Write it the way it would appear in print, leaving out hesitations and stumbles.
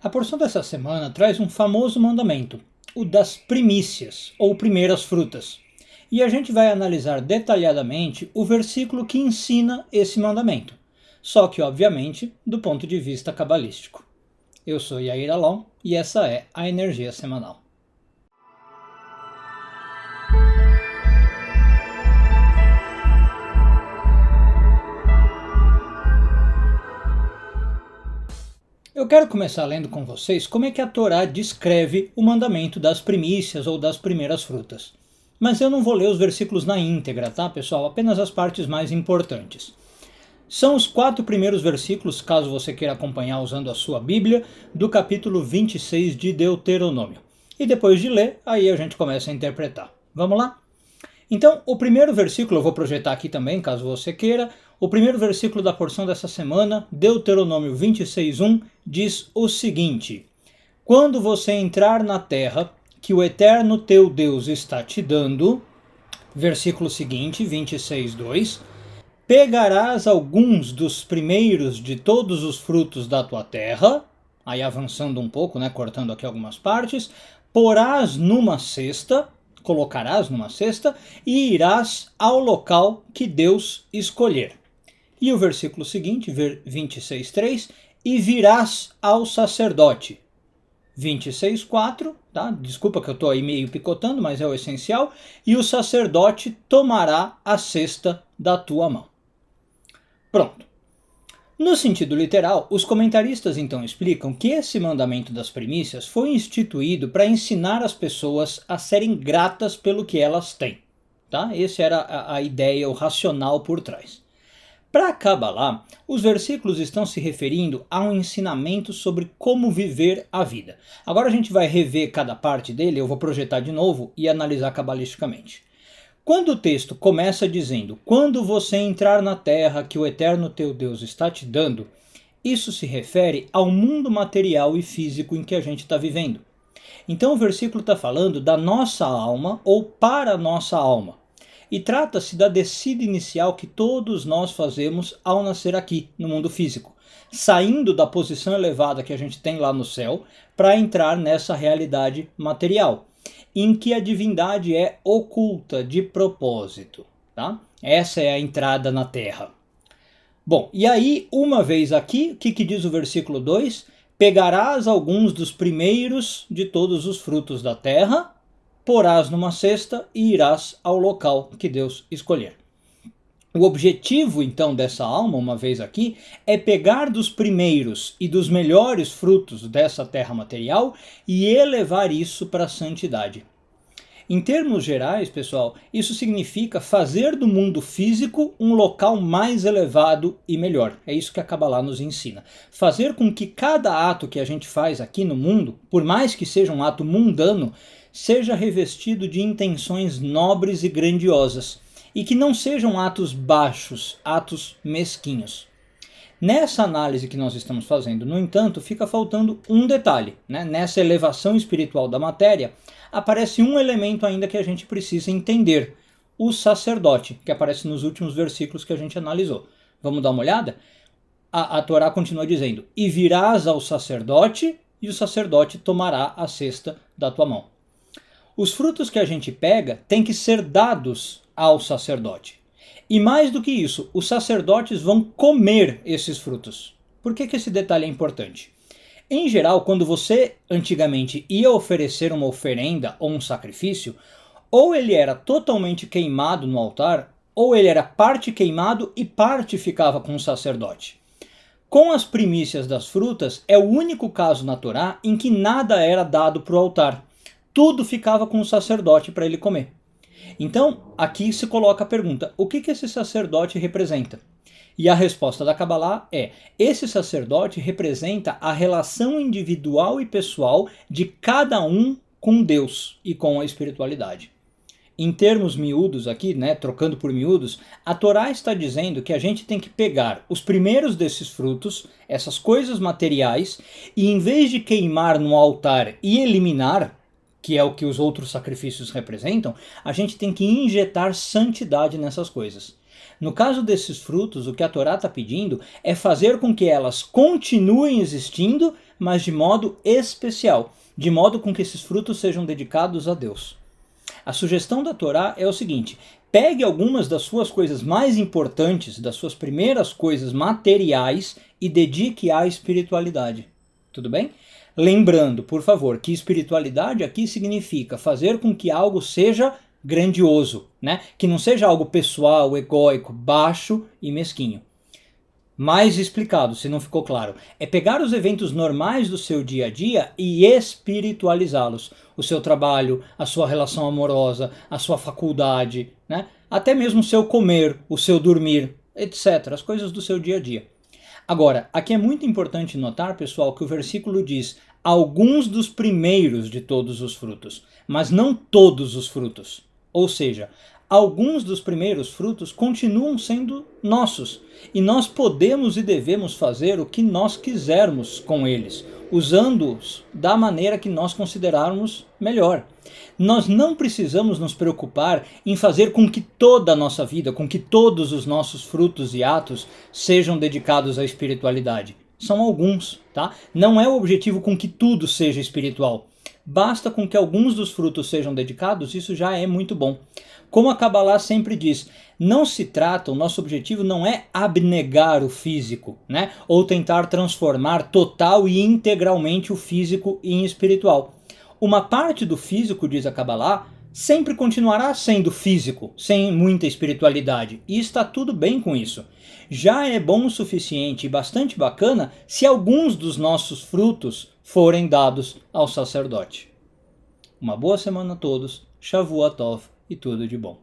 A porção dessa semana traz um famoso mandamento, o das primícias, ou primeiras frutas. E a gente vai analisar detalhadamente o versículo que ensina esse mandamento, só que, obviamente, do ponto de vista cabalístico. Eu sou Yair Alon e essa é a Energia Semanal. Eu quero começar lendo com vocês como é que a Torá descreve o mandamento das primícias ou das primeiras frutas. Mas eu não vou ler os versículos na íntegra, tá, pessoal? Apenas as partes mais importantes. São os 4 primeiros versículos, caso você queira acompanhar usando a sua Bíblia, do capítulo 26 de Deuteronômio. E depois de ler, aí a gente começa a interpretar. Vamos lá? Então, o primeiro versículo, eu vou projetar aqui também, caso você queira. O primeiro versículo da porção dessa semana, Deuteronômio 26:1, diz o seguinte: Quando você entrar na terra que o Eterno teu Deus está te dando, versículo seguinte, 26:2, pegarás alguns dos primeiros de todos os frutos da tua terra, aí avançando um pouco, cortando aqui algumas partes, porás numa cesta, colocarás numa cesta e irás ao local que Deus escolher. E o versículo seguinte, 26:3, e virás ao sacerdote. 26:4, tá? Desculpa que eu estou aí meio picotando, mas é o essencial. E o sacerdote tomará a cesta da tua mão. Pronto. No sentido literal, os comentaristas então explicam que esse mandamento das primícias foi instituído para ensinar as pessoas a serem gratas pelo que elas têm. Tá? Essa era a ideia, o racional por trás. Para a Kabbalah, os versículos estão se referindo a um ensinamento sobre como viver a vida. Agora a gente vai rever cada parte dele, eu vou projetar de novo e analisar cabalisticamente. Quando o texto começa dizendo, quando você entrar na terra que o Eterno teu Deus está te dando, isso se refere ao mundo material e físico em que a gente está vivendo. Então o versículo está falando da nossa alma ou para a nossa alma. E trata-se da descida inicial que todos nós fazemos ao nascer aqui, no mundo físico, saindo da posição elevada que a gente tem lá no céu para entrar nessa realidade material, em que a divindade é oculta de propósito. Tá? Essa é a entrada na Terra. Bom, e aí, uma vez aqui, o que diz o versículo 2? Pegarás alguns dos primeiros de todos os frutos da terra, porás numa cesta e irás ao local que Deus escolher. O objetivo, então, dessa alma, uma vez aqui, é pegar dos primeiros e dos melhores frutos dessa terra material e elevar isso para a santidade. Em termos gerais, pessoal, isso significa fazer do mundo físico um local mais elevado e melhor. É isso que a Kabbalah nos ensina. Fazer com que cada ato que a gente faz aqui no mundo, por mais que seja um ato mundano, seja revestido de intenções nobres e grandiosas, e que não sejam atos baixos, atos mesquinhos. Nessa análise que nós estamos fazendo, no entanto, fica faltando um detalhe. Nessa elevação espiritual da matéria, aparece um elemento ainda que a gente precisa entender, o sacerdote, que aparece nos últimos versículos que a gente analisou. Vamos dar uma olhada? A Torá continua dizendo, e virás ao sacerdote, e o sacerdote tomará a cesta da tua mão. Os frutos que a gente pega têm que ser dados ao sacerdote. E mais do que isso, os sacerdotes vão comer esses frutos. Por que esse detalhe é importante? Em geral, quando você antigamente ia oferecer uma oferenda ou um sacrifício, ou ele era totalmente queimado no altar, ou ele era parte queimado e parte ficava com o sacerdote. Com as primícias das frutas, é o único caso na Torá em que nada era dado para o altar. Tudo ficava com o sacerdote para ele comer. Então, aqui se coloca a pergunta, o que esse sacerdote representa? E a resposta da Kabbalah é, esse sacerdote representa a relação individual e pessoal de cada um com Deus e com a espiritualidade. Em termos miúdos aqui, trocando por miúdos, a Torá está dizendo que a gente tem que pegar os primeiros desses frutos, essas coisas materiais, e em vez de queimar no altar e eliminar, que é o que os outros sacrifícios representam, a gente tem que injetar santidade nessas coisas. No caso desses frutos, o que a Torá está pedindo é fazer com que elas continuem existindo, mas de modo especial, de modo com que esses frutos sejam dedicados a Deus. A sugestão da Torá é o seguinte: pegue algumas das suas coisas mais importantes, das suas primeiras coisas materiais e dedique à espiritualidade. Tudo bem? Lembrando, por favor, que espiritualidade aqui significa fazer com que algo seja grandioso, né? Que não seja algo pessoal, egóico, baixo e mesquinho. Mais explicado, se não ficou claro, é pegar os eventos normais do seu dia a dia e espiritualizá-los. O seu trabalho, a sua relação amorosa, a sua faculdade, né? Até mesmo o seu comer, o seu dormir, etc. As coisas do seu dia a dia. Agora, aqui é muito importante notar, pessoal, que o versículo diz alguns dos primeiros de todos os frutos, mas não todos os frutos. Ou seja, alguns dos primeiros frutos continuam sendo nossos, e nós podemos e devemos fazer o que nós quisermos com eles, usando-os da maneira que nós considerarmos melhor. Nós não precisamos nos preocupar em fazer com que toda a nossa vida, com que todos os nossos frutos e atos sejam dedicados à espiritualidade. São alguns, tá? Não é o objetivo com que tudo seja espiritual. Basta com que alguns dos frutos sejam dedicados, isso já é muito bom. Como a Kabbalah sempre diz, não se trata, o nosso objetivo não é abnegar o físico, né? Ou tentar transformar total e integralmente o físico em espiritual. Uma parte do físico, diz a Kabbalah, sempre continuará sendo físico, sem muita espiritualidade, e está tudo bem com isso. Já é bom o suficiente e bastante bacana se alguns dos nossos frutos forem dados ao sacerdote. Uma boa semana a todos, Shavua Tov e tudo de bom.